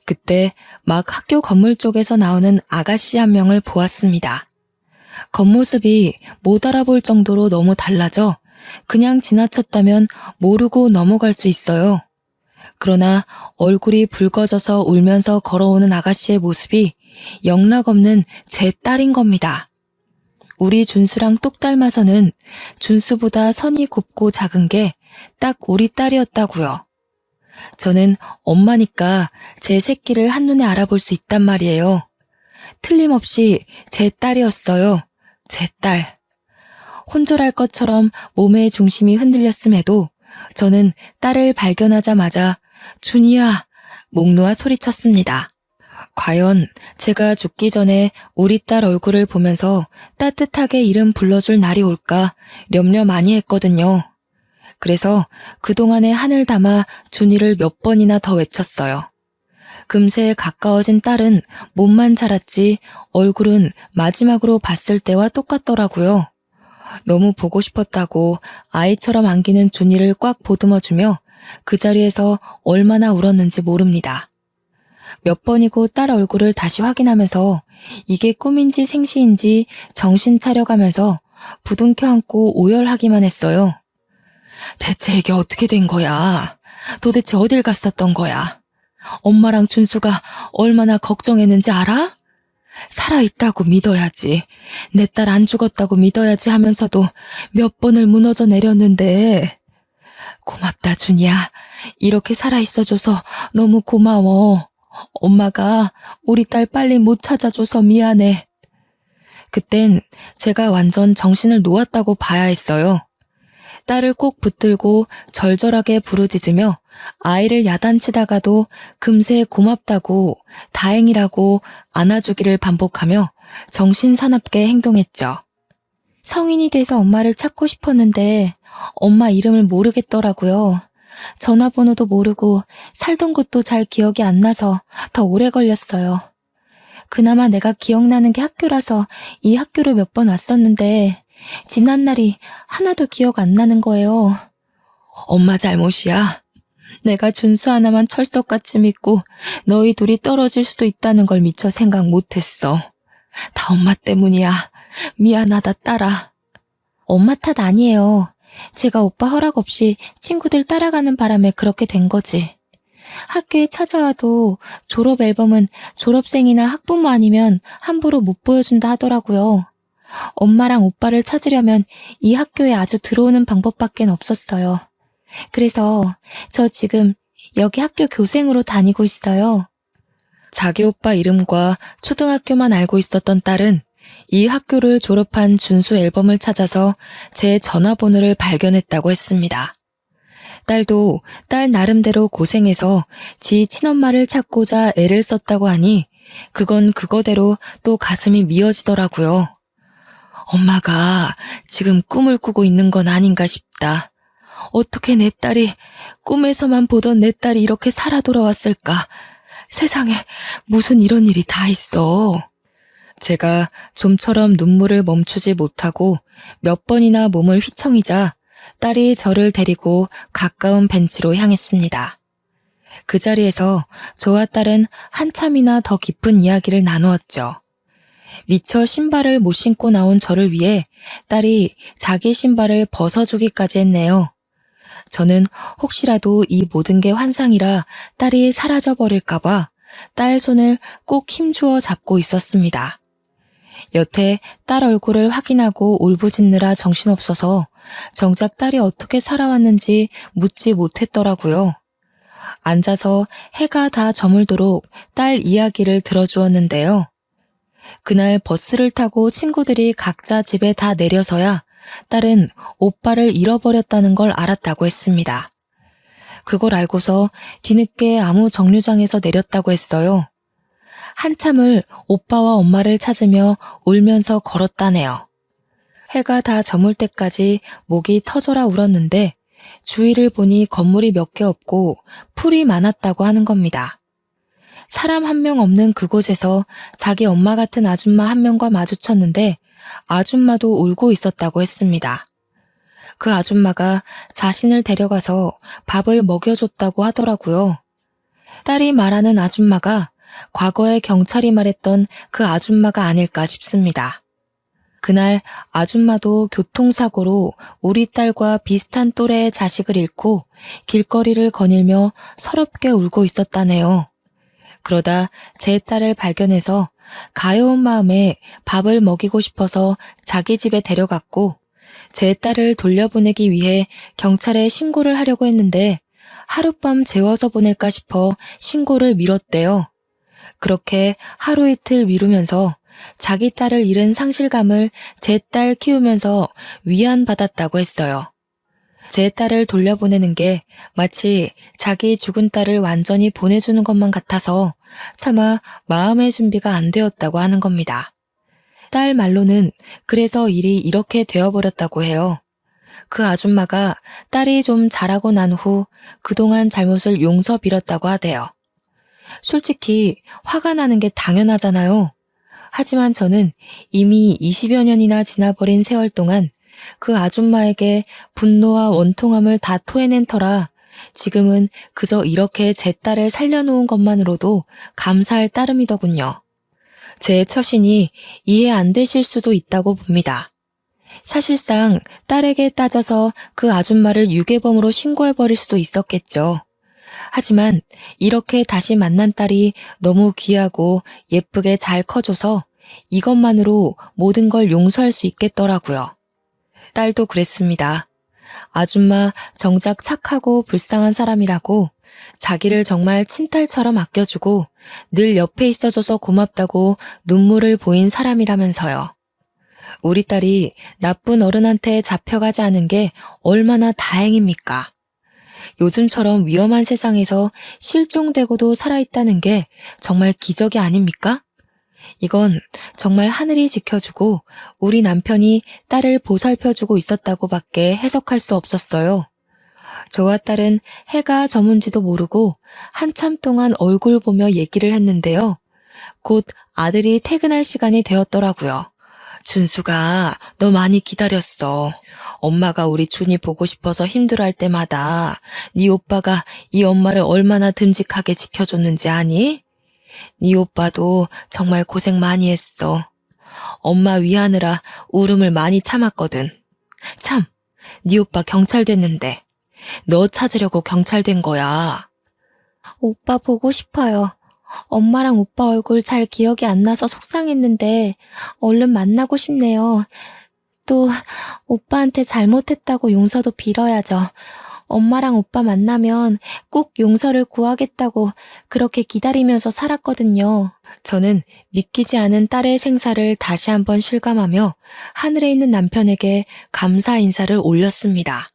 Speaker 1: 그때 막 학교 건물 쪽에서 나오는 아가씨 한 명을 보았습니다. 겉모습이 못 알아볼 정도로 너무 달라져 그냥 지나쳤다면 모르고 넘어갈 수 있어요. 그러나 얼굴이 붉어져서 울면서 걸어오는 아가씨의 모습이 영락없는 제 딸인 겁니다. 우리 준수랑 똑 닮아서는 준수보다 선이 곱고 작은 게 딱 우리 딸이었다고요. 저는 엄마니까 제 새끼를 한눈에 알아볼 수 있단 말이에요. 틀림없이 제 딸이었어요. 제 딸. 혼절할 것처럼 몸의 중심이 흔들렸음에도 저는 딸을 발견하자마자 준이야! 목 놓아 소리쳤습니다. 과연 제가 죽기 전에 우리 딸 얼굴을 보면서 따뜻하게 이름 불러줄 날이 올까 염려 많이 했거든요. 그래서 그동안에 한을 담아 준이를 몇 번이나 더 외쳤어요. 금세 가까워진 딸은 몸만 자랐지 얼굴은 마지막으로 봤을 때와 똑같더라고요. 너무 보고 싶었다고 아이처럼 안기는 준이를 꽉 보듬어주며 그 자리에서 얼마나 울었는지 모릅니다. 몇 번이고 딸 얼굴을 다시 확인하면서 이게 꿈인지 생시인지 정신 차려가면서 부둥켜 안고 오열하기만 했어요. 대체 이게 어떻게 된 거야? 도대체 어딜 갔었던 거야? 엄마랑 준수가 얼마나 걱정했는지 알아? 살아있다고 믿어야지. 내 딸 안 죽었다고 믿어야지 하면서도 몇 번을 무너져 내렸는데. 고맙다, 준이야. 이렇게 살아있어줘서 너무 고마워. 엄마가 우리 딸 빨리 못 찾아줘서 미안해. 그땐 제가 완전 정신을 놓았다고 봐야 했어요. 딸을 꼭 붙들고 절절하게 부르짖으며 아이를 야단치다가도 금세 고맙다고 다행이라고 안아주기를 반복하며 정신사납게 행동했죠. 성인이 돼서 엄마를 찾고 싶었는데 엄마 이름을 모르겠더라고요. 전화번호도 모르고 살던 곳도 잘 기억이 안 나서 더 오래 걸렸어요. 그나마 내가 기억나는 게 학교라서 이 학교를 몇 번 왔었는데 지난 날이 하나도 기억 안 나는 거예요. 엄마 잘못이야. 내가 준수 하나만 철석같이 믿고 너희 둘이 떨어질 수도 있다는 걸 미처 생각 못했어. 다 엄마 때문이야. 미안하다, 딸아. 엄마 탓 아니에요. 제가 오빠 허락 없이 친구들 따라가는 바람에 그렇게 된 거지. 학교에 찾아와도 졸업 앨범은 졸업생이나 학부모 아니면 함부로 못 보여준다 하더라고요. 엄마랑 오빠를 찾으려면 이 학교에 아주 들어오는 방법밖엔 없었어요. 그래서 저 지금 여기 학교 교생으로 다니고 있어요. 자기 오빠 이름과 초등학교만 알고 있었던 딸은 이 학교를 졸업한 준수 앨범을 찾아서 제 전화번호를 발견했다고 했습니다. 딸도 딸 나름대로 고생해서 지 친엄마를 찾고자 애를 썼다고 하니 그건 그거대로 또 가슴이 미어지더라고요. 엄마가 지금 꿈을 꾸고 있는 건 아닌가 싶다. 어떻게 내 딸이 꿈에서만 보던 내 딸이 이렇게 살아 돌아왔을까? 세상에 무슨 이런 일이 다 있어. 제가 좀처럼 눈물을 멈추지 못하고 몇 번이나 몸을 휘청이자 딸이 저를 데리고 가까운 벤치로 향했습니다. 그 자리에서 저와 딸은 한참이나 더 깊은 이야기를 나누었죠. 미처 신발을 못 신고 나온 저를 위해 딸이 자기 신발을 벗어주기까지 했네요. 저는 혹시라도 이 모든 게 환상이라 딸이 사라져버릴까봐 딸 손을 꼭 힘주어 잡고 있었습니다. 여태 딸 얼굴을 확인하고 울부짖느라 정신없어서 정작 딸이 어떻게 살아왔는지 묻지 못했더라고요. 앉아서 해가 다 저물도록 딸 이야기를 들어주었는데요. 그날 버스를 타고 친구들이 각자 집에 다 내려서야 딸은 오빠를 잃어버렸다는 걸 알았다고 했습니다. 그걸 알고서 뒤늦게 아무 정류장에서 내렸다고 했어요. 한참을 오빠와 엄마를 찾으며 울면서 걸었다네요. 해가 다 저물 때까지 목이 터져라 울었는데 주위를 보니 건물이 몇 개 없고 풀이 많았다고 하는 겁니다. 사람 한 명 없는 그곳에서 자기 엄마 같은 아줌마 한 명과 마주쳤는데 아줌마도 울고 있었다고 했습니다. 그 아줌마가 자신을 데려가서 밥을 먹여줬다고 하더라고요. 딸이 말하는 아줌마가 과거에 경찰이 말했던 그 아줌마가 아닐까 싶습니다. 그날 아줌마도 교통사고로 우리 딸과 비슷한 또래의 자식을 잃고 길거리를 거닐며 서럽게 울고 있었다네요. 그러다 제 딸을 발견해서 가여운 마음에 밥을 먹이고 싶어서 자기 집에 데려갔고 제 딸을 돌려보내기 위해 경찰에 신고를 하려고 했는데 하룻밤 재워서 보낼까 싶어 신고를 미뤘대요. 그렇게 하루 이틀 미루면서 자기 딸을 잃은 상실감을 제 딸 키우면서 위안받았다고 했어요. 제 딸을 돌려보내는 게 마치 자기 죽은 딸을 완전히 보내주는 것만 같아서 차마 마음의 준비가 안 되었다고 하는 겁니다. 딸 말로는 그래서 일이 이렇게 되어버렸다고 해요. 그 아줌마가 딸이 좀 자라고 난 후 그동안 잘못을 용서 빌었다고 하대요. 솔직히 화가 나는 게 당연하잖아요. 하지만 저는 이미 20여 년이나 지나버린 세월 동안 그 아줌마에게 분노와 원통함을 다 토해낸 터라 지금은 그저 이렇게 제 딸을 살려놓은 것만으로도 감사할 따름이더군요. 제 처신이 이해 안 되실 수도 있다고 봅니다. 사실상 딸에게 따져서 그 아줌마를 유괴범으로 신고해버릴 수도 있었겠죠. 하지만 이렇게 다시 만난 딸이 너무 귀하고 예쁘게 잘 커줘서 이것만으로 모든 걸 용서할 수 있겠더라고요. 딸도 그랬습니다. 아줌마 정작 착하고 불쌍한 사람이라고 자기를 정말 친딸처럼 아껴주고 늘 옆에 있어줘서 고맙다고 눈물을 보인 사람이라면서요. 우리 딸이 나쁜 어른한테 잡혀가지 않은 게 얼마나 다행입니까? 요즘처럼 위험한 세상에서 실종되고도 살아있다는 게 정말 기적이 아닙니까? 이건 정말 하늘이 지켜주고 우리 남편이 딸을 보살펴주고 있었다고밖에 해석할 수 없었어요. 저와 딸은 해가 저문지도 모르고 한참 동안 얼굴 보며 얘기를 했는데요. 곧 아들이 퇴근할 시간이 되었더라고요. 준수가 너 많이 기다렸어. 엄마가 우리 준이 보고 싶어서 힘들어할 때마다 네 오빠가 이 엄마를 얼마나 듬직하게 지켜줬는지 아니? 네 오빠도 정말 고생 많이 했어. 엄마 위하느라 울음을 많이 참았거든. 참, 네 오빠 경찰 됐는데 너 찾으려고 경찰 된 거야. 오빠 보고 싶어요. 엄마랑 오빠 얼굴 잘 기억이 안 나서 속상했는데 얼른 만나고 싶네요. 또 오빠한테 잘못했다고 용서도 빌어야죠. 엄마랑 오빠 만나면 꼭 용서를 구하겠다고 그렇게 기다리면서 살았거든요. 저는 믿기지 않은 딸의 생사를 다시 한번 실감하며 하늘에 있는 남편에게 감사 인사를 올렸습니다.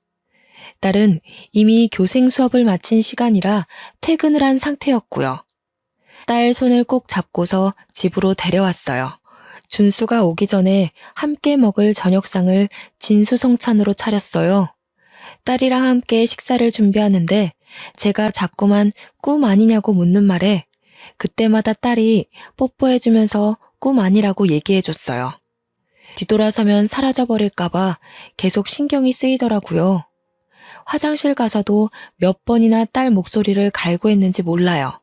Speaker 1: 딸은 이미 교생 수업을 마친 시간이라 퇴근을 한 상태였고요. 딸 손을 꼭 잡고서 집으로 데려왔어요. 준수가 오기 전에 함께 먹을 저녁상을 진수성찬으로 차렸어요. 딸이랑 함께 식사를 준비하는데 제가 자꾸만 꿈 아니냐고 묻는 말에 그때마다 딸이 뽀뽀해주면서 꿈 아니라고 얘기해줬어요. 뒤돌아서면 사라져버릴까봐 계속 신경이 쓰이더라고요. 화장실 가서도 몇 번이나 딸 목소리를 갈구했는지 몰라요.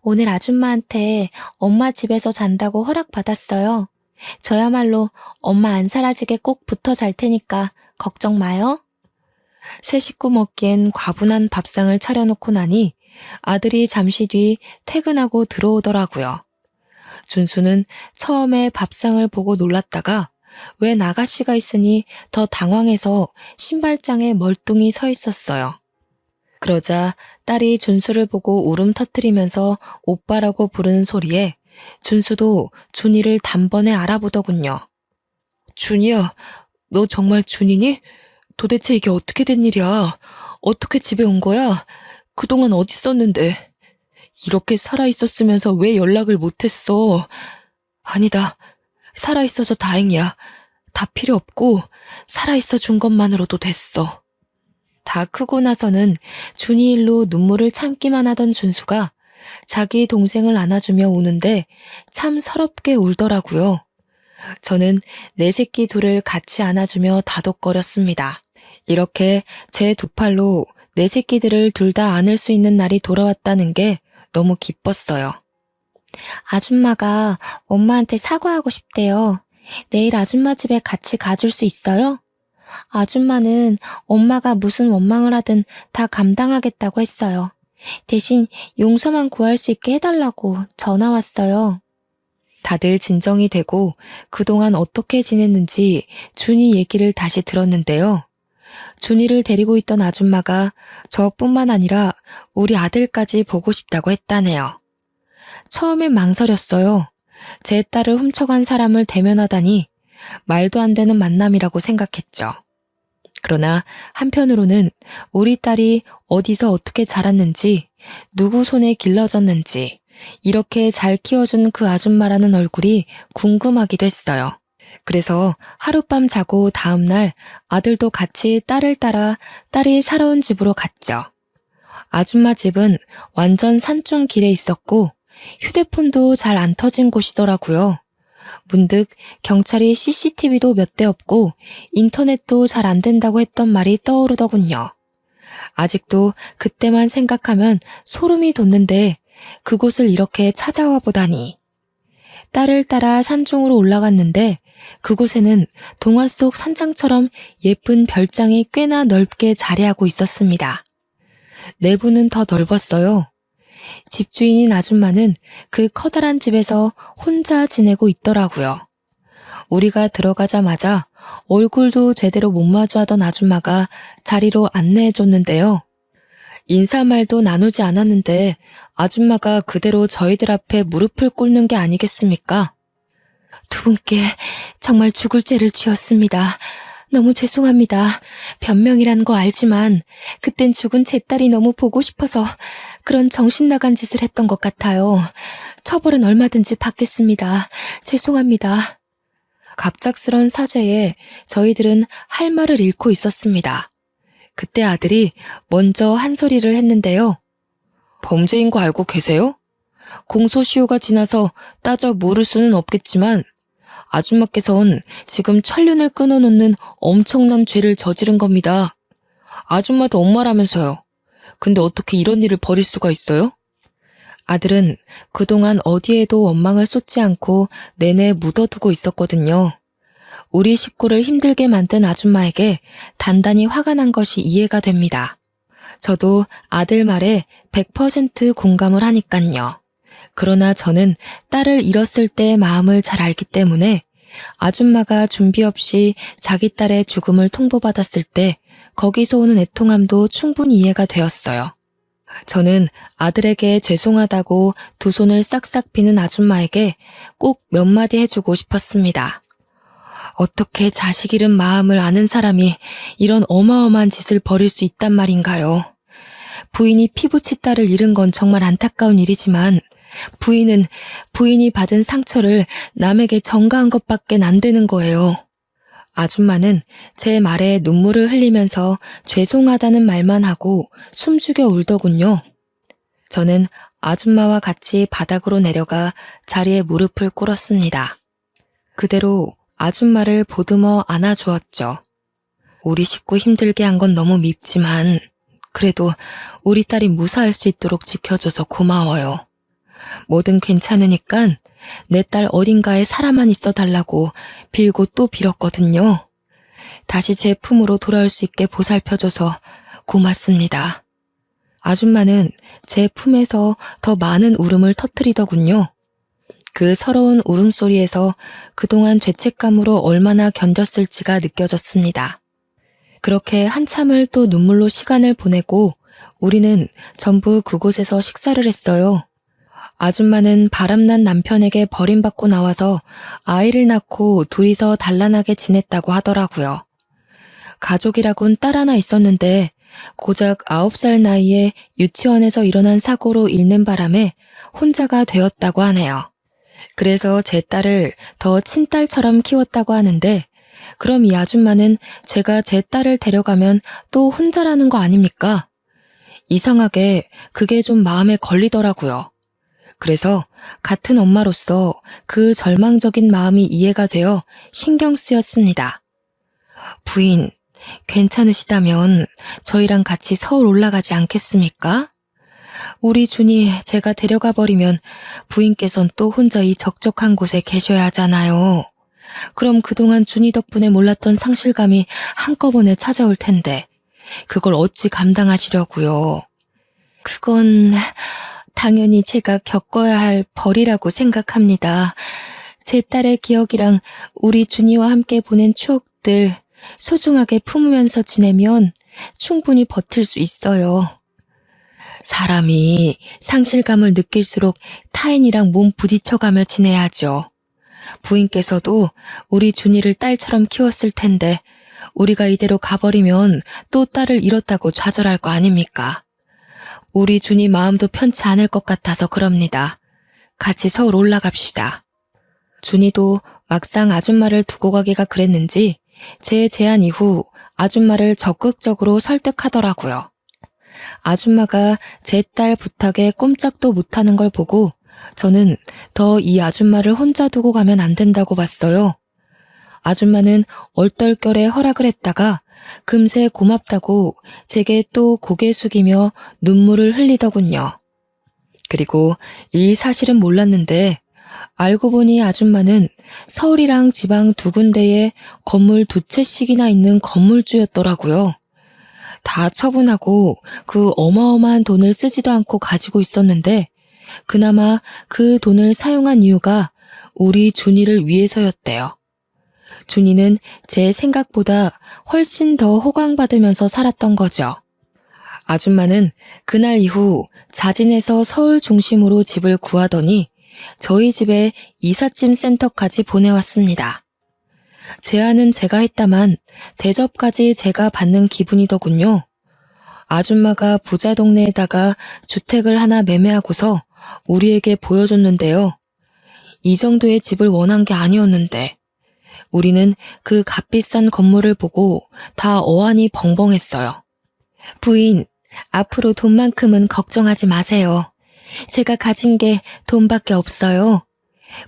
Speaker 1: 오늘 아줌마한테 엄마 집에서 잔다고 허락받았어요. 저야말로 엄마 안 사라지게 꼭 붙어 잘 테니까 걱정 마요. 세 식구 먹기엔 과분한 밥상을 차려놓고 나니 아들이 잠시 뒤 퇴근하고 들어오더라고요. 준수는 처음에 밥상을 보고 놀랐다가 웬 아가씨가 있으니 더 당황해서 신발장에 멀뚱히 서 있었어요. 그러자 딸이 준수를 보고 울음 터뜨리면서 오빠라고 부르는 소리에 준수도 준이를 단번에 알아보더군요. 준이야, 너 정말 준이니? 도대체 이게 어떻게 된 일이야? 어떻게 집에 온 거야? 그동안 어디 있었는데? 이렇게 살아있었으면서 왜 연락을 못했어? 아니다. 살아있어서 다행이야. 다 필요 없고 살아있어 준 것만으로도 됐어. 다 크고 나서는 준이 일로 눈물을 참기만 하던 준수가 자기 동생을 안아주며 우는데 참 서럽게 울더라고요. 저는 내 새끼 둘을 같이 안아주며 다독거렸습니다. 이렇게 제 두 팔로 내 새끼들을 둘 다 안을 수 있는 날이 돌아왔다는 게 너무 기뻤어요. 아줌마가 엄마한테 사과하고 싶대요. 내일 아줌마 집에 같이 가줄 수 있어요? 아줌마는 엄마가 무슨 원망을 하든 다 감당하겠다고 했어요. 대신 용서만 구할 수 있게 해달라고 전화 왔어요. 다들 진정이 되고 그동안 어떻게 지냈는지 준이 얘기를 다시 들었는데요. 준이를 데리고 있던 아줌마가 저뿐만 아니라 우리 아들까지 보고 싶다고 했다네요. 처음엔 망설였어요. 제 딸을 훔쳐간 사람을 대면하다니 말도 안 되는 만남이라고 생각했죠. 그러나 한편으로는 우리 딸이 어디서 어떻게 자랐는지, 누구 손에 길러졌는지, 이렇게 잘 키워준 그 아줌마라는 얼굴이 궁금하기도 했어요. 그래서 하룻밤 자고 다음날 아들도 같이 딸을 따라 딸이 살아온 집으로 갔죠. 아줌마 집은 완전 산중 길에 있었고 휴대폰도 잘 안 터진 곳이더라고요. 문득 경찰이 CCTV도 몇 대 없고 인터넷도 잘 안 된다고 했던 말이 떠오르더군요. 아직도 그때만 생각하면 소름이 돋는데 그곳을 이렇게 찾아와 보다니. 딸을 따라 산중으로 올라갔는데 그곳에는 동화 속 산장처럼 예쁜 별장이 꽤나 넓게 자리하고 있었습니다. 내부는 더 넓었어요. 집주인인 아줌마는 그 커다란 집에서 혼자 지내고 있더라고요. 우리가 들어가자마자 얼굴도 제대로 못 마주하던 아줌마가 자리로 안내해줬는데요. 인사말도 나누지 않았는데 아줌마가 그대로 저희들 앞에 무릎을 꿇는 게 아니겠습니까? 두 분께 정말 죽을 죄를 지었습니다. 너무 죄송합니다. 변명이란 거 알지만 그땐 죽은 제 딸이 너무 보고 싶어서 그런 정신 나간 짓을 했던 것 같아요. 처벌은 얼마든지 받겠습니다. 죄송합니다. 갑작스런 사죄에 저희들은 할 말을 잃고 있었습니다. 그때 아들이 먼저 한 소리를 했는데요. 범죄인 거 알고 계세요? 공소시효가 지나서 따져 물을 수는 없겠지만 아줌마께선 지금 천륜을 끊어놓는 엄청난 죄를 저지른 겁니다. 아줌마도 엄마라면서요. 근데 어떻게 이런 일을 벌일 수가 있어요? 아들은 그동안 어디에도 원망을 쏟지 않고 내내 묻어두고 있었거든요. 우리 식구를 힘들게 만든 아줌마에게 단단히 화가 난 것이 이해가 됩니다. 저도 아들 말에 100% 공감을 하니깐요. 그러나 저는 딸을 잃었을 때의 마음을 잘 알기 때문에 아줌마가 준비 없이 자기 딸의 죽음을 통보받았을 때 거기서 오는 애통함도 충분히 이해가 되었어요. 저는 아들에게 죄송하다고 두 손을 싹싹 비는 아줌마에게 꼭 몇 마디 해주고 싶었습니다. 어떻게 자식 잃은 마음을 아는 사람이 이런 어마어마한 짓을 벌일 수 있단 말인가요? 부인이 피부치 딸을 잃은 건 정말 안타까운 일이지만 부인은 부인이 받은 상처를 남에게 전가한 것밖엔 안 되는 거예요. 아줌마는 제 말에 눈물을 흘리면서 죄송하다는 말만 하고 숨죽여 울더군요. 저는 아줌마와 같이 바닥으로 내려가 자리에 무릎을 꿇었습니다. 그대로 아줌마를 보듬어 안아주었죠. 우리 식구 힘들게 한 건 너무 밉지만 그래도 우리 딸이 무사할 수 있도록 지켜줘서 고마워요. 뭐든 괜찮으니까 내 딸 어딘가에 살아만 있어 달라고 빌고 또 빌었거든요. 다시 제 품으로 돌아올 수 있게 보살펴줘서 고맙습니다. 아줌마는 제 품에서 더 많은 울음을 터뜨리더군요. 그 서러운 울음소리에서 그동안 죄책감으로 얼마나 견뎠을지가 느껴졌습니다. 그렇게 한참을 또 눈물로 시간을 보내고 우리는 전부 그곳에서 식사를 했어요. 아줌마는 바람난 남편에게 버림받고 나와서 아이를 낳고 둘이서 단란하게 지냈다고 하더라고요. 가족이라곤 딸 하나 있었는데 고작 9살 나이에 유치원에서 일어난 사고로 잃는 바람에 혼자가 되었다고 하네요. 그래서 제 딸을 더 친딸처럼 키웠다고 하는데 그럼 이 아줌마는 제가 제 딸을 데려가면 또 혼자라는 거 아닙니까? 이상하게 그게 좀 마음에 걸리더라고요. 그래서 같은 엄마로서 그 절망적인 마음이 이해가 되어 신경 쓰였습니다. 부인, 괜찮으시다면 저희랑 같이 서울 올라가지 않겠습니까? 우리 준이 제가 데려가 버리면 부인께선 또 혼자 이 적적한 곳에 계셔야 하잖아요. 그럼 그동안 준이 덕분에 몰랐던 상실감이 한꺼번에 찾아올 텐데 그걸 어찌 감당하시려고요. 그건 당연히 제가 겪어야 할 벌이라고 생각합니다. 제 딸의 기억이랑 우리 준이와 함께 보낸 추억들 소중하게 품으면서 지내면 충분히 버틸 수 있어요. 사람이 상실감을 느낄수록 타인이랑 몸 부딪혀가며 지내야죠. 부인께서도 우리 준이를 딸처럼 키웠을 텐데 우리가 이대로 가버리면 또 딸을 잃었다고 좌절할 거 아닙니까? 우리 준이 마음도 편치 않을 것 같아서 그럽니다. 같이 서울 올라갑시다. 준이도 막상 아줌마를 두고 가기가 그랬는지 제 제안 이후 아줌마를 적극적으로 설득하더라고요. 아줌마가 제 딸 부탁에 꼼짝도 못하는 걸 보고 저는 더 이 아줌마를 혼자 두고 가면 안 된다고 봤어요. 아줌마는 얼떨결에 허락을 했다가 금세 고맙다고 제게 또 고개 숙이며 눈물을 흘리더군요. 그리고 이 사실은 몰랐는데 알고 보니 아줌마는 서울이랑 지방 두 군데에 건물 두 채씩이나 있는 건물주였더라고요. 다 처분하고 그 어마어마한 돈을 쓰지도 않고 가지고 있었는데 그나마 그 돈을 사용한 이유가 우리 준이를 위해서였대요. 준이는 제 생각보다 훨씬 더 호강받으면서 살았던 거죠. 아줌마는 그날 이후 자진해서 서울 중심으로 집을 구하더니 저희 집에 이삿짐 센터까지 보내왔습니다. 제안은 제가 했다만 대접까지 제가 받는 기분이더군요. 아줌마가 부자 동네에다가 주택을 하나 매매하고서 우리에게 보여줬는데요. 이 정도의 집을 원한 게 아니었는데 우리는 그 값비싼 건물을 보고 다 어안이 벙벙했어요. 부인, 앞으로 돈만큼은 걱정하지 마세요. 제가 가진 게 돈밖에 없어요.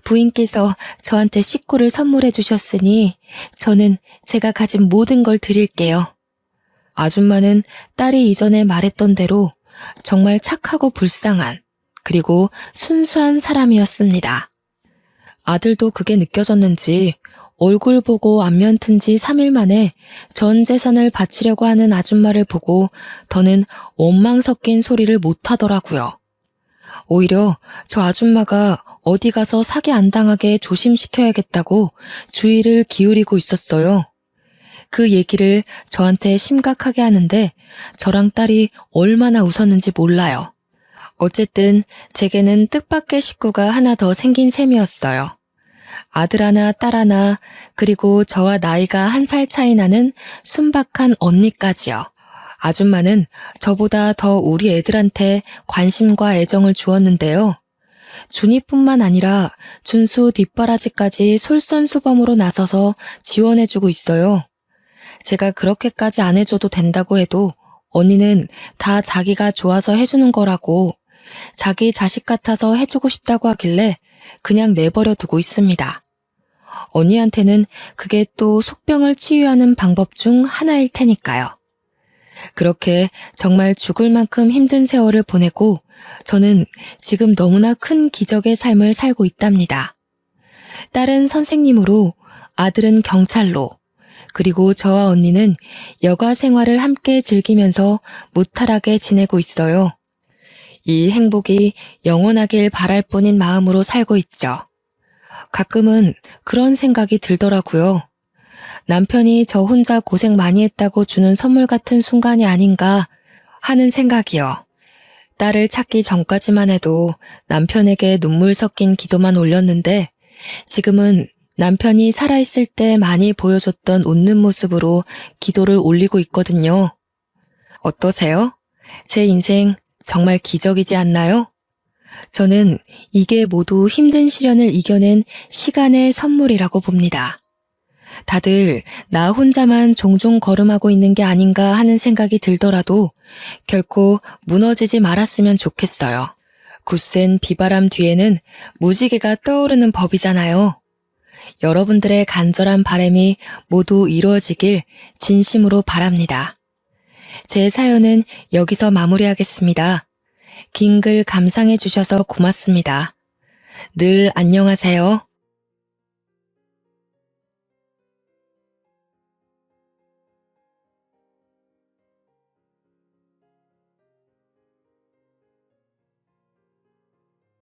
Speaker 1: 부인께서 저한테 식구를 선물해 주셨으니 저는 제가 가진 모든 걸 드릴게요. 아줌마는 딸이 이전에 말했던 대로 정말 착하고 불쌍한 그리고 순수한 사람이었습니다. 아들도 그게 느껴졌는지 얼굴 보고 안면 튼 지 3일 만에 전 재산을 바치려고 하는 아줌마를 보고 더는 원망 섞인 소리를 못 하더라고요. 오히려 저 아줌마가 어디 가서 사기 안 당하게 조심시켜야겠다고 주의를 기울이고 있었어요. 그 얘기를 저한테 심각하게 하는데 저랑 딸이 얼마나 웃었는지 몰라요. 어쨌든 제게는 뜻밖의 식구가 하나 더 생긴 셈이었어요. 아들 하나, 딸 하나, 그리고 저와 나이가 1살 차이 나는 순박한 언니까지요. 아줌마는 저보다 더 우리 애들한테 관심과 애정을 주었는데요. 준이뿐만 아니라 준수 뒷바라지까지 솔선수범으로 나서서 지원해주고 있어요. 제가 그렇게까지 안 해줘도 된다고 해도 언니는 다 자기가 좋아서 해주는 거라고 자기 자식 같아서 해주고 싶다고 하길래 그냥 내버려 두고 있습니다. 언니한테는 그게 또 속병을 치유하는 방법 중 하나일 테니까요. 그렇게 정말 죽을 만큼 힘든 세월을 보내고 저는 지금 너무나 큰 기적의 삶을 살고 있답니다. 딸은 선생님으로, 아들은 경찰로, 그리고 저와 언니는 여가 생활을 함께 즐기면서 무탈하게 지내고 있어요. 이 행복이 영원하길 바랄 뿐인 마음으로 살고 있죠. 가끔은 그런 생각이 들더라고요. 남편이 저 혼자 고생 많이 했다고 주는 선물 같은 순간이 아닌가 하는 생각이요. 딸을 찾기 전까지만 해도 남편에게 눈물 섞인 기도만 올렸는데 지금은 남편이 살아있을 때 많이 보여줬던 웃는 모습으로 기도를 올리고 있거든요. 어떠세요? 제 인생 정말 기적이지 않나요? 저는 이게 모두 힘든 시련을 이겨낸 시간의 선물이라고 봅니다. 다들 나 혼자만 종종 걸음하고 있는 게 아닌가 하는 생각이 들더라도 결코 무너지지 말았으면 좋겠어요. 굳센 비바람 뒤에는 무지개가 떠오르는 법이잖아요. 여러분들의 간절한 바람이 모두 이루어지길 진심으로 바랍니다. 제 사연은 여기서 마무리하겠습니다. 긴 글 감상해 주셔서 고맙습니다. 늘 안녕하세요.